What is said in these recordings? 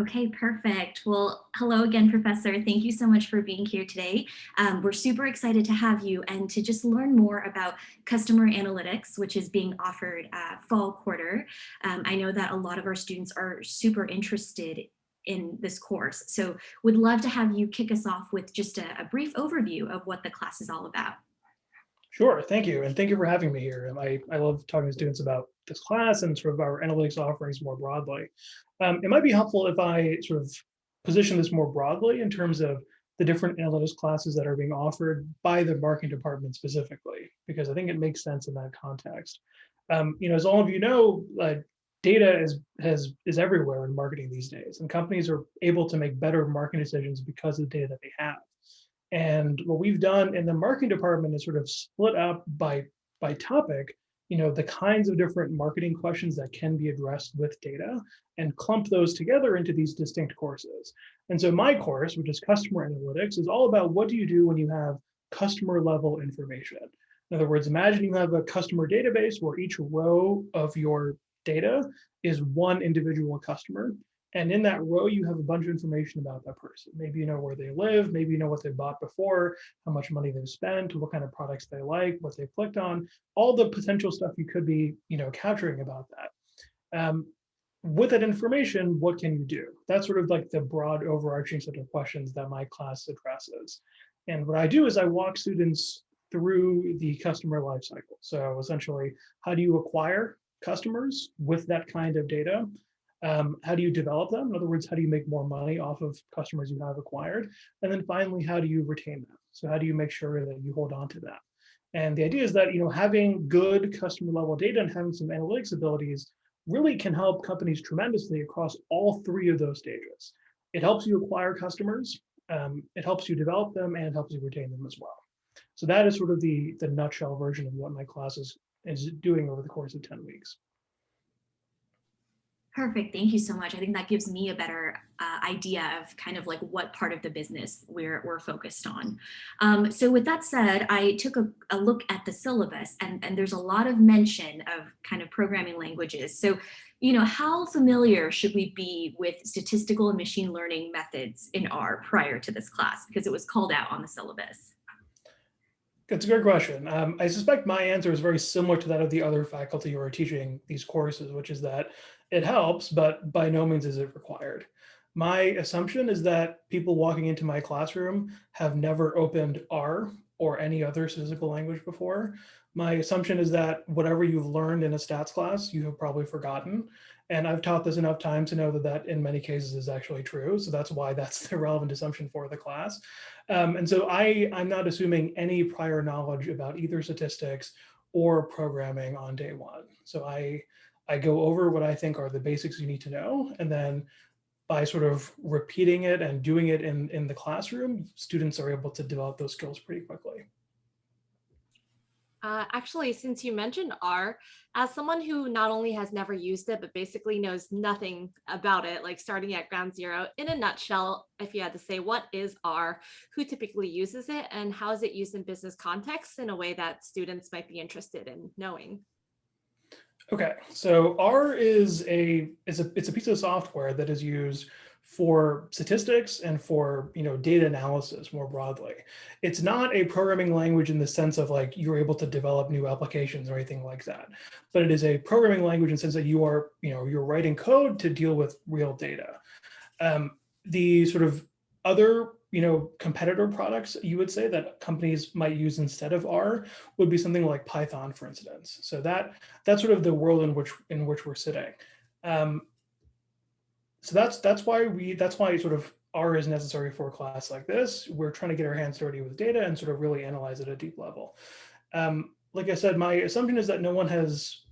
Okay, perfect. Well, hello again, Professor. Thank you so much for being here today. We're super excited to have you and to just learn more about customer analytics, which is being offered fall quarter. I know that a lot of our students are super interested in this course. So would love to have you kick us off with just a brief overview of what the class is all about. Sure, thank you. And thank you for having me here. I love talking to students about this class and sort of our analytics offerings more broadly. It might be helpful if I sort of position this more broadly in terms of the different analytics classes that are being offered by the marketing department specifically, because I think it makes sense in that context. As all of you know, data is everywhere in marketing these days, and companies are able to make better marketing decisions because of the data that they have. And what we've done in the marketing department is sort of split up by topic, the kinds of different marketing questions that can be addressed with data and clump those together into these distinct courses. And so my course, which is customer analytics, is all about what do you do when you have customer level information. In other words, imagine you have a customer database where each row of your data is one individual customer. And in that row, you have a bunch of information about that person. Maybe you know where they live, maybe you know what they bought before, how much money they've spent, what kind of products they like, what they've clicked on, all the potential stuff you could be, capturing about that. With that information, what can you do? That's sort of like the broad overarching set of questions that my class addresses. And what I do is I walk students through the customer lifecycle. So essentially, how do you acquire customers with that kind of data? How do you develop them? In other words, how do you make more money off of customers you have acquired? And then finally, how do you retain them? So how do you make sure that you hold on to that? And the idea is that having good customer level data and having some analytics abilities really can help companies tremendously across all three of those stages. It helps you acquire customers, it helps you develop them, and it helps you retain them as well. So that is sort of the nutshell version of what my class is doing over the course of 10 weeks. Perfect. Thank you so much. I think that gives me a better idea of kind of like what part of the business we're focused on. So with that said, I took a look at the syllabus and there's a lot of mention of kind of programming languages. So, how familiar should we be with statistical and machine learning methods in R prior to this class? Because it was called out on the syllabus. That's a good question. I suspect my answer is very similar to that of the other faculty who are teaching these courses, which is that it helps, but by no means is it required. My assumption is that people walking into my classroom have never opened R or any other statistical language before. My assumption is that whatever you've learned in a stats class, you have probably forgotten. And I've taught this enough times to know that in many cases is actually true. So that's why that's the relevant assumption for the class. And so I'm not assuming any prior knowledge about either statistics or programming on day one. So I go over what I think are the basics you need to know. And then by sort of repeating it and doing it in the classroom, students are able to develop those skills pretty quickly. Actually, since you mentioned R, as someone who not only has never used it, but basically knows nothing about it, like starting at ground zero, in a nutshell, if you had to say, what is R, who typically uses it, and how is it used in business contexts in a way that students might be interested in knowing? Okay, so R is it's a piece of software that is used for statistics and for data analysis more broadly. It's not a programming language in the sense of like you're able to develop new applications or anything like that, but it is a programming language in the sense that you're writing code to deal with real data. The sort of other competitor products you would say that companies might use instead of R would be something like Python, for instance. So that's sort of the world in which we're sitting. So that's why sort of R is necessary for a class like this. We're trying to get our hands dirty with data and sort of really analyze it at a deep level. Like I said, my assumption is that no one has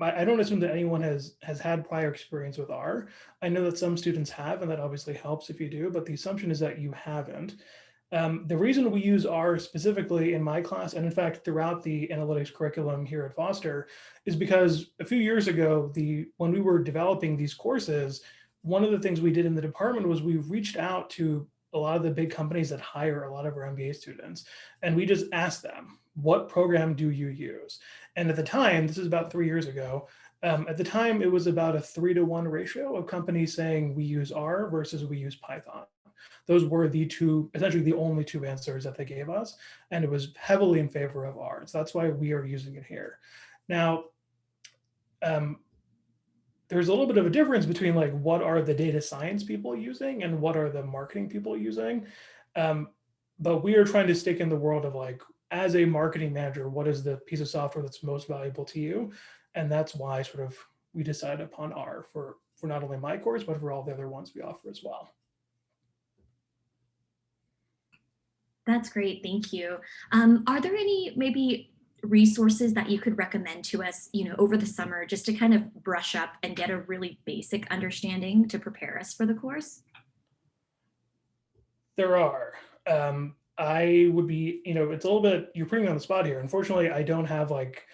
I don't assume that anyone has had prior experience with R. I know that some students have, and that obviously helps if you do, but the assumption is that you haven't. The reason we use R specifically in my class, and in fact throughout the analytics curriculum here at Foster, is because a few years ago, when we were developing these courses, one of the things we did in the department was we reached out to a lot of the big companies that hire a lot of our MBA students, and we just asked them, what program do you use? And at the time, this is about 3 years ago, At the time, it was about a 3-to-1 ratio of companies saying we use R versus we use Python. Those were the two, essentially the only two answers that they gave us, and it was heavily in favor of R. So that's why we are using it here. Now, there's a little bit of a difference between like what are the data science people using and what are the marketing people using. But we are trying to stick in the world of like, as a marketing manager, what is the piece of software that's most valuable to you? And that's why sort of we decided upon R for not only my course, but for all the other ones we offer as well. That's great, thank you. Are there any maybe resources that you could recommend to us, over the summer, just to kind of brush up and get a really basic understanding to prepare us for the course? There are. I would be, it's a little bit, you're putting me on the spot here. Unfortunately, I don't have like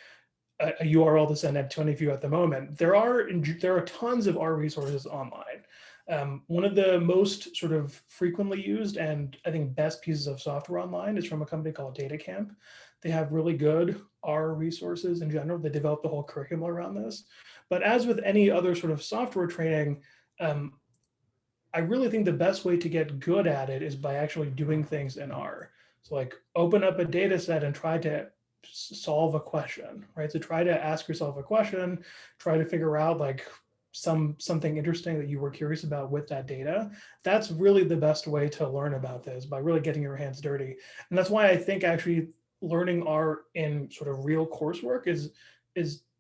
a URL to send out to any of you at the moment. There are tons of R resources online. One of the most sort of frequently used and I think best pieces of software online is from a company called DataCamp. They have really good R resources in general. They developed the whole curriculum around this. But as with any other sort of software training, I really think the best way to get good at it is by actually doing things in R. So like open up a data set and try to solve a question, right? So try to ask yourself a question, try to figure out like something interesting that you were curious about with that data. That's really the best way to learn about this, by really getting your hands dirty. And that's why I think actually learning R in sort of real coursework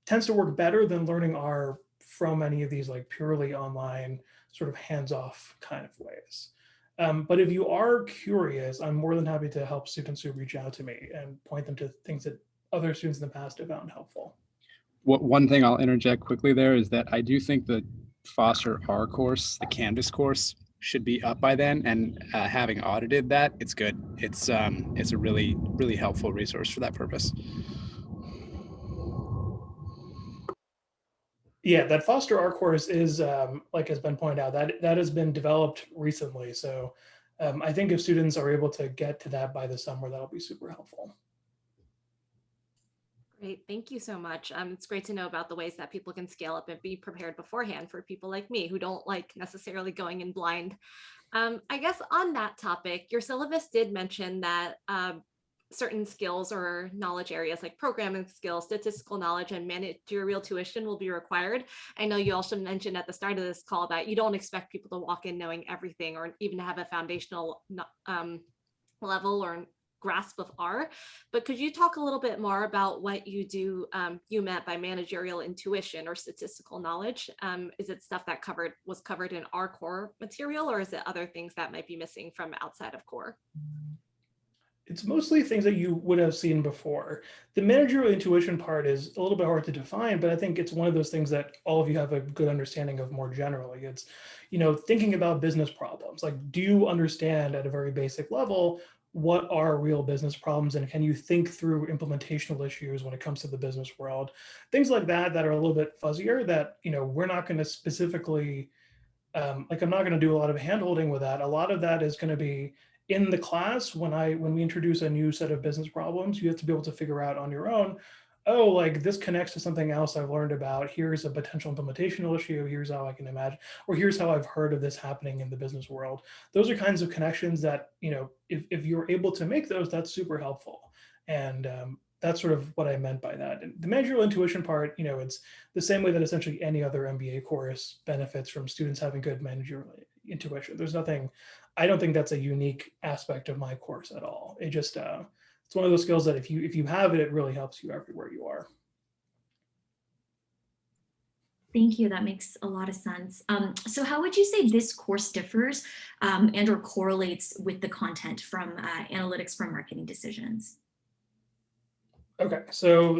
tends to work better than learning R from any of these like purely online sort of hands-off kind of ways. But if you are curious, I'm more than happy to help students who reach out to me and point them to things that other students in the past have found helpful. One thing I'll interject quickly there is that I do think the Foster R course, the Canvas course, should be up by then. And having audited that, it's good. It's a really, really helpful resource for that purpose. Yeah, that Foster R course is, like has been pointed out, that has been developed recently. So I think if students are able to get to that by the summer, that'll be super helpful. Great, thank you so much. It's great to know about the ways that people can scale up and be prepared beforehand for people like me who don't like necessarily going in blind. I guess on that topic, your syllabus did mention that certain skills or knowledge areas like programming skills, statistical knowledge, and managerial tuition will be required. I know you also mentioned at the start of this call that you don't expect people to walk in knowing everything or even have a foundational level or grasp of R, but could you talk a little bit more about what you do, you meant by managerial intuition or statistical knowledge? Is it stuff that was covered in our core material, or is it other things that might be missing from outside of core? It's mostly things that you would have seen before. The managerial intuition part is a little bit hard to define, but I think it's one of those things that all of you have a good understanding of more generally. It's, thinking about business problems. Like, do you understand at a very basic level what are real business problems, and can you think through implementational issues when it comes to the business world? Things like that are a little bit fuzzier that, we're not going to specifically, like I'm not going to do a lot of handholding with that. A lot of that is going to be in the class. When we introduce a new set of business problems, you have to be able to figure out on your own, oh, like this connects to something else I've learned about. Here's a potential implementational issue. Here's how I can imagine, or here's how I've heard of this happening in the business world. Those are kinds of connections that, if you're able to make those, that's super helpful. And that's sort of what I meant by that. And the managerial intuition part, it's the same way that essentially any other MBA course benefits from students having good managerial intuition. There's nothing, I don't think that's a unique aspect of my course at all. It just, it's one of those skills that if you have it, it really helps you everywhere you are. Thank you. That makes a lot of sense. So how would you say this course differs and or correlates with the content from Analytics for Marketing Decisions? Okay, so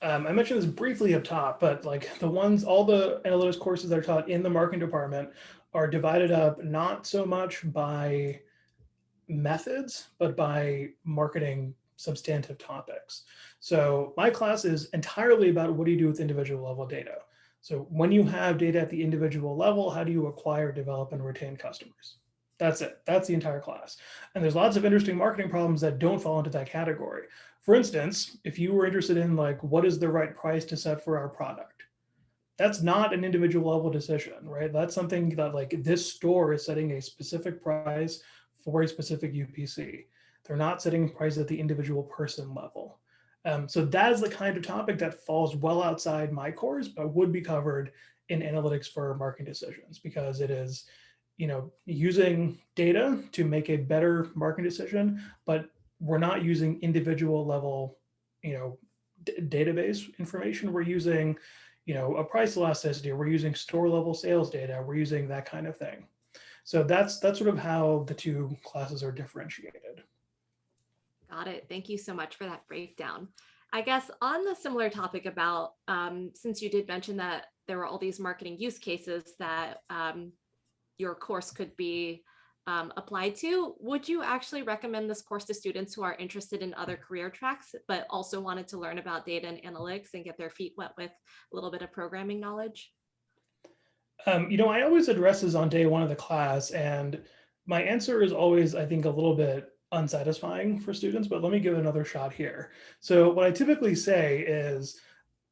I mentioned this briefly up top, but like all the analytics courses that are taught in the marketing department are divided up not so much by methods, but by marketing substantive topics. So my class is entirely about what do you do with individual level data. So when you have data at the individual level, how do you acquire, develop, and retain customers? That's it. That's the entire class. And there's lots of interesting marketing problems that don't fall into that category. For instance, if you were interested in like, what is the right price to set for our product? that's not an individual level decision, right? That's something that like this store is setting a specific price for a specific UPC. They're not setting price at the individual person level. So that is the kind of topic that falls well outside my course, but would be covered in analytics for marketing decisions, because it is, using data to make a better marketing decision, but we're not using individual level, database information. We're using, a price elasticity. We're using store level sales data. We're using that kind of thing. So that's sort of how the two classes are differentiated. Got it. Thank you so much for that breakdown. I guess on the similar topic about, since you did mention that there were all these marketing use cases that your course could be applied to, would you actually recommend this course to students who are interested in other career tracks, but also wanted to learn about data and analytics and get their feet wet with a little bit of programming knowledge? I always address this on day one of the class, and my answer is always, I think, a little bit unsatisfying for students, but let me give it another shot here. So what I typically say is,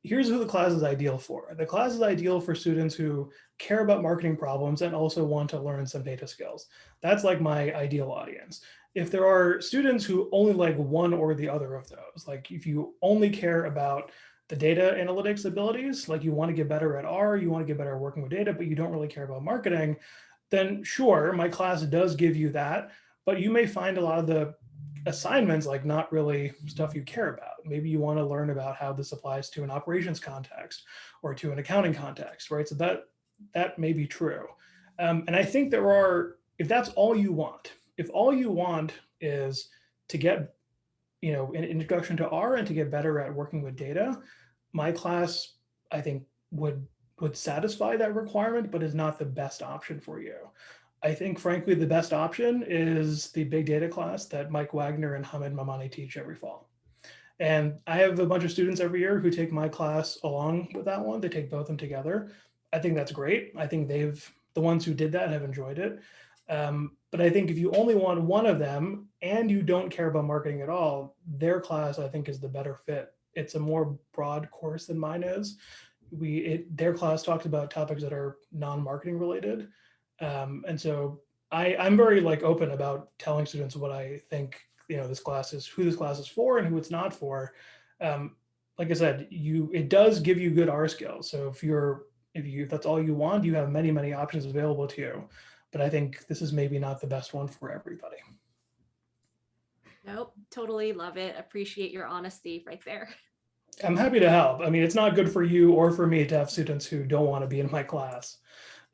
here's who the class is ideal for. The class is ideal for students who care about marketing problems and also want to learn some data skills. That's like my ideal audience. If there are students who only like one or the other of those, like if you only care about the data analytics abilities, like you want to get better at R, you want to get better at working with data, but you don't really care about marketing, then sure, my class does give you that, but you may find a lot of the assignments like not really stuff you care about. Maybe you want to learn about how this applies to an operations context or to an accounting context, right? So that may be true. And I think if that's all you want, if all you want is to get, an introduction to R and to get better at working with data, my class, I think, would satisfy that requirement, but is not the best option for you. I think, frankly, the best option is the big data class that Mike Wagner and Hamid Mamani teach every fall. And I have a bunch of students every year who take my class along with that one. They take both of them together. I think that's great. I think the ones who did that have enjoyed it. But I think if you only want one of them and you don't care about marketing at all, their class, I think, is the better fit. It's a more broad course than mine is. Their class talks about topics that are non-marketing related. And so I'm very like open about telling students what I think, this class is, who this class is for and who it's not for. Like I said, it does give you good R skills. So if that's all you want, you have many, many options available to you. But I think this is maybe not the best one for everybody. Nope, totally love it. Appreciate your honesty right there. I'm happy to help. I mean, it's not good for you or for me to have students who don't want to be in my class.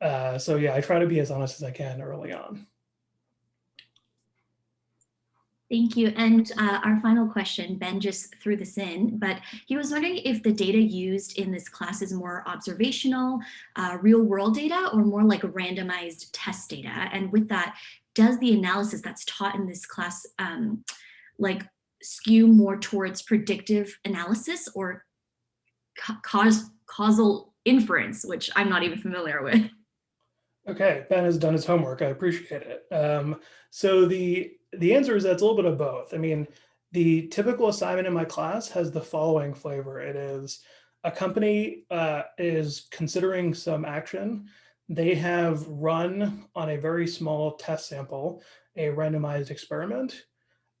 So yeah, I try to be as honest as I can early on. Thank you. And our final question, Ben just threw this in, but he was wondering if the data used in this class is more observational, real world data, or more like randomized test data. And with that, does the analysis that's taught in this class like skew more towards predictive analysis or causal inference, which I'm not even familiar with? Okay, Ben has done his homework. I appreciate it. So the answer is that it's a little bit of both. I mean, the typical assignment in my class has the following flavor. It is a company is considering some action. They have run on a very small test sample a randomized experiment,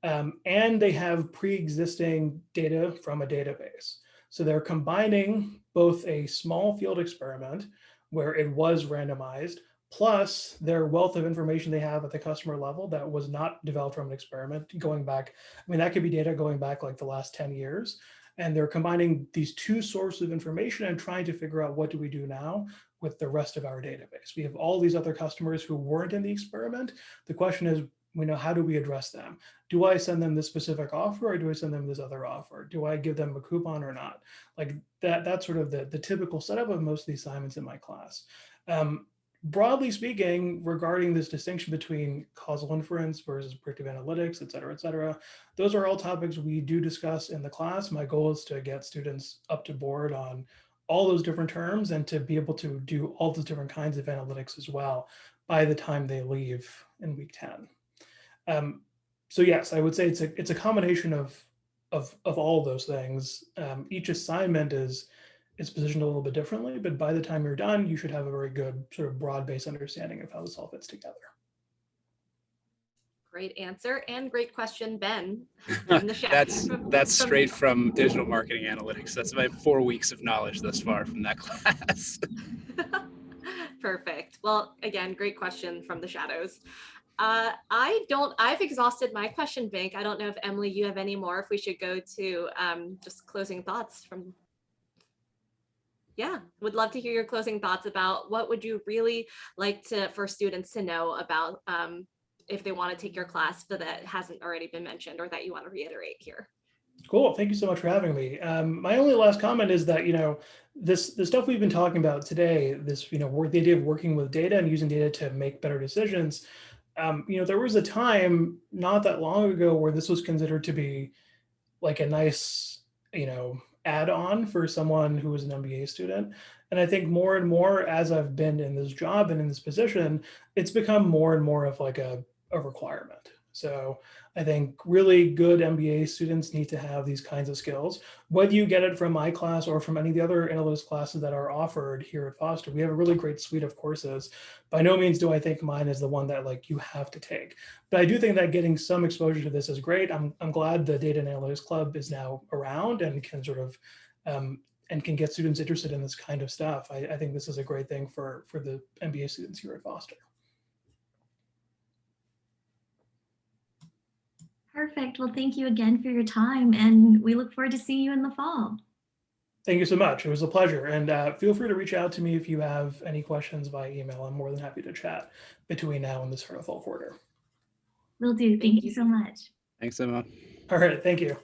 and they have pre-existing data from a database. So they're combining both a small field experiment where it was randomized, plus their wealth of information they have at the customer level that was not developed from an experiment going back. I mean, that could be data going back like the last 10 years. And they're combining these two sources of information and trying to figure out what do we do now with the rest of our database. We have all these other customers who weren't in the experiment. The question is, how do we address them? Do I send them this specific offer or do I send them this other offer? Do I give them a coupon or not? Like that's sort of the typical setup of most of the assignments in my class. Broadly speaking, regarding this distinction between causal inference versus predictive analytics, et cetera, those are all topics we do discuss in the class. My goal is to get students up to board on all those different terms and to be able to do all those different kinds of analytics as well by the time they leave in week 10. So yes, I would say it's a combination of all of those things. Each assignment is is positioned a little bit differently, but by the time you're done, you should have a very good sort of broad-based understanding of how this all fits together. Great answer and great question, Ben. From the chat. That's straight from digital marketing analytics. That's my 4 weeks of knowledge thus far from that class. Perfect. Well, again, great question from the shadows. I've exhausted my question bank. I don't know if Emily, you have any more, if we should go to just closing thoughts from. Yeah, would love to hear your closing thoughts about what would you really like for students to know about if they want to take your class, but that hasn't already been mentioned or that you want to reiterate here. Cool. Thank you so much for having me. My only last comment is that, the stuff we've been talking about today, this, the idea of working with data and using data to make better decisions. There was a time not that long ago where this was considered to be like a nice, add-on for someone who was an MBA student. And I think more and more as I've been in this job and in this position, it's become more and more of like a requirement. So I think really good MBA students need to have these kinds of skills. Whether you get it from my class or from any of the other analytics classes that are offered here at Foster, we have a really great suite of courses. By no means do I think mine is the one that like you have to take, but I do think that getting some exposure to this is great. I'm glad the Data and Analytics Club is now around and can sort of and can get students interested in this kind of stuff. I think this is a great thing for the MBA students here at Foster. Perfect. Well, thank you again for your time, and we look forward to seeing you in the fall. Thank you so much. It was a pleasure. And feel free to reach out to me if you have any questions via email. I'm more than happy to chat between now and the start of fall quarter. Will do. Thank you so much. Thanks, Emma. All right. Thank you.